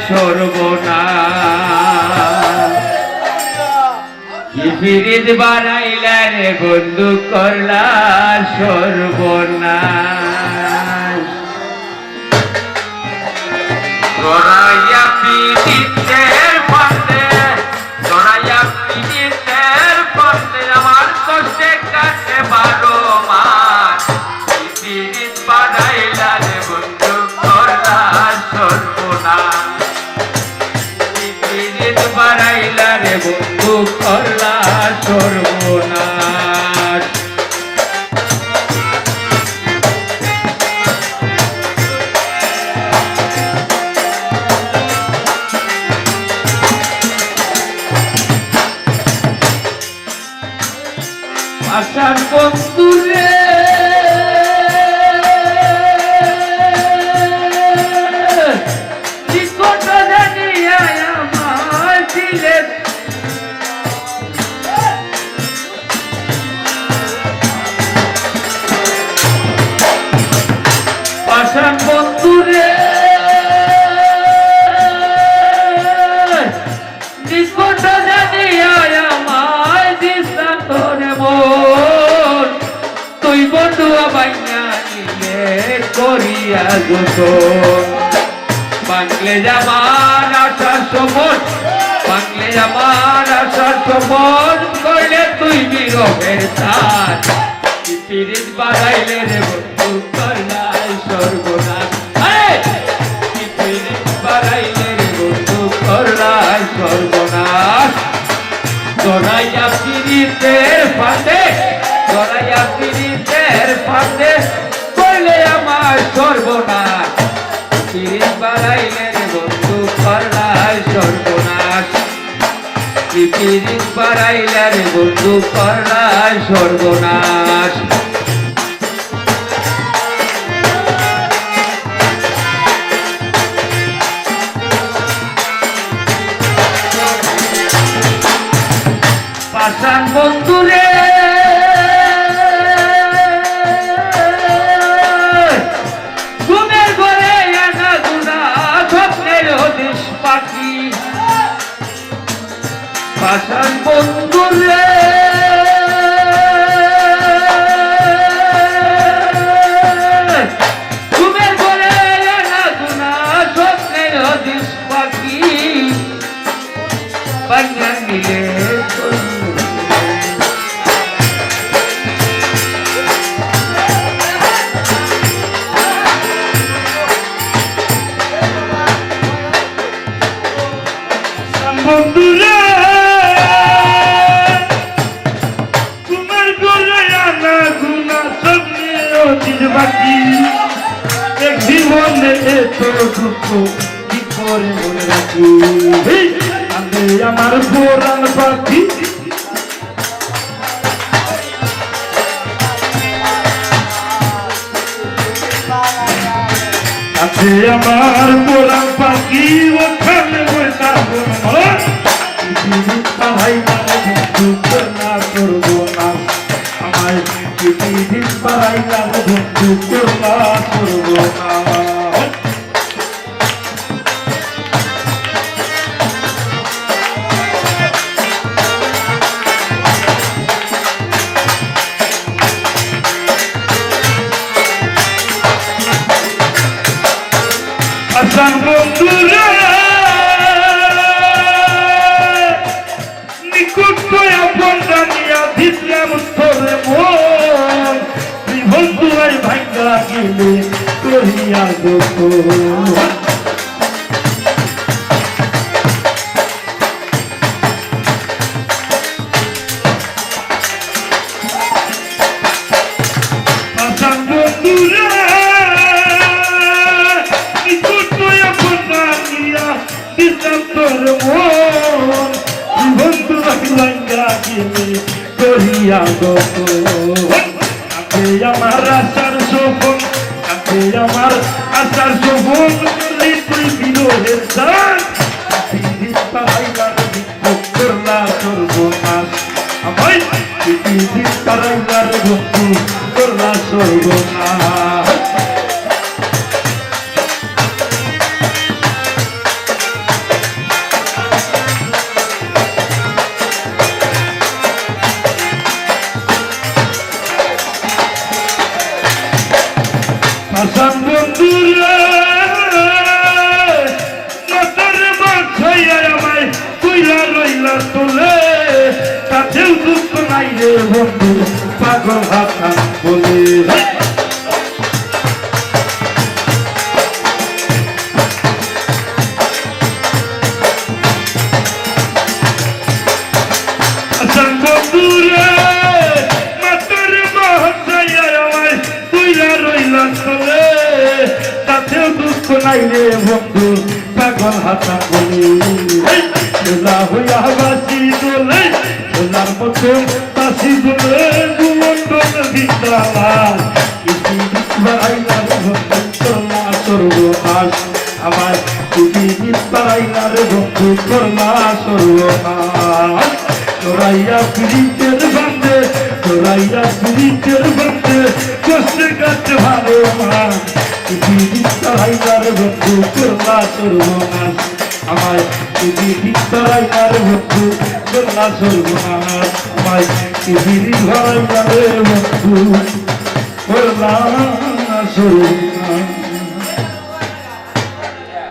সর্বনাশ পিরিত বাড়াইলা রে বন্ধু করলা সর্বনাশ জড়াইয়া পিরিতের ফাঁদে জড়াইয়া পিরিতের ফাঁদে আমার কষ্টে কাটে 12 মাস পিরিত বাড়াইলা রে বন্ধু করলা সর্বনাশ পিরিত বাড়াইলা রে বন্ধু করলা সর্বনাশ আশার বন্ধুরে নিকট জানিয়া আমার দিলে আশার বন্ধুরে নিকট জানিয়া আমার দিশা তোরে মন তুই বন্ধুয়া বাইনা নিলে করিয়া গোসল বাংলে আমার আশার সমন বাংলে আমার আশার সমন করলে তুই বিরহের তার পিরিত বাড়াইলে রে বন্ধু করলাই সর্বনাশ পিরিত বাড়াইলে রে বন্ধু করলাই সর্বনাশ জড়াইয়া পিরিতের ফাঁদে জড়াইয়া পিরিতের ফাঁদে করলে আমার সর্বনাশ পিরিত বাড়াইলে রে বন্ধু করলাই সর্বনাশ পিরিত বাড়াইলে রে বন্ধু করলাই সর্বনাশ পাষাণ বন্ধুরে ঘুমের ঘরে আনা গুনা স্বপ্নের হদিস পাখি পাষাণ বন্ধুরে ঘুমের ঘরে আনা গুনা স্বপ্নের হদিস পাখি বান্যা নিলে বন্ধুরা তোমার গলে আনা গুনা সব নিয়ে বাকি এক জীবনে এত দুঃখ কি করে মনে রাখি আমি আমার পুরাণ পাখি আছে আমার পুরাণ পাখি ওখানে বসা পাড়াই বন্ধু করলা সর্বনাশ আমায় পিরিত পাড়াইলা বন্ধু করলা সর্বনাশ আসান বন্ধুরা নিকুট আপন জানিয়া দিলাম তোরে মন তুই বন্ধু ভাঙ্গা গেলে করিয়া গোপন আসান বন্ধুরা নিকুট আপন জানিয়া দিলাম তোরে মন বন্ধু ভাঙ্গা গেলে করিয়া গোপন আমি আমার আশার সপন আমি আমার আশার সপন তুই বিরোধের দান পিরিত পাড়াইলা বিক্ষোভ করলা সর্বনাশ আমায় পিরিত পাড়াইলা বন্ধু করলা সর্বনাশ বন্ধুরে মাতার বাছাইয়া আমায় কইলা রইলা তোলে তাতেও দুঃখ নাই রে বন্ধু পাগল হাসান বলে বন্ধুরে মাতার বাছাইয়া আমায় কইলা রইলা তোলে তাতেও দুঃখ নাই রে বন্ধু পাগল হাসান বলে সোলা হইয়া বাসি দোলে সোলার মতো বাসি দোলে দুমন্ডল বিদ্যালা ইতি বাড়াইলার বন্ধু করলা সর্বনাশ আমার ইতি বাড়াইলার বন্ধু করলা সর্বনাশ তোরাইয়া পিড়িতের বান্ধে তোরাইয়া পিড়িতের বান্ধে কষ্টে কাটতে ভালো মা ইতি বাড়াইলার বন্ধু করলা সর্বনাশ আমায় তুমি বিদ্যালয় বন্ধু করলা সর্বনাশ আমায় তুমি ঘর বন্ধু করলা সর্বনাশ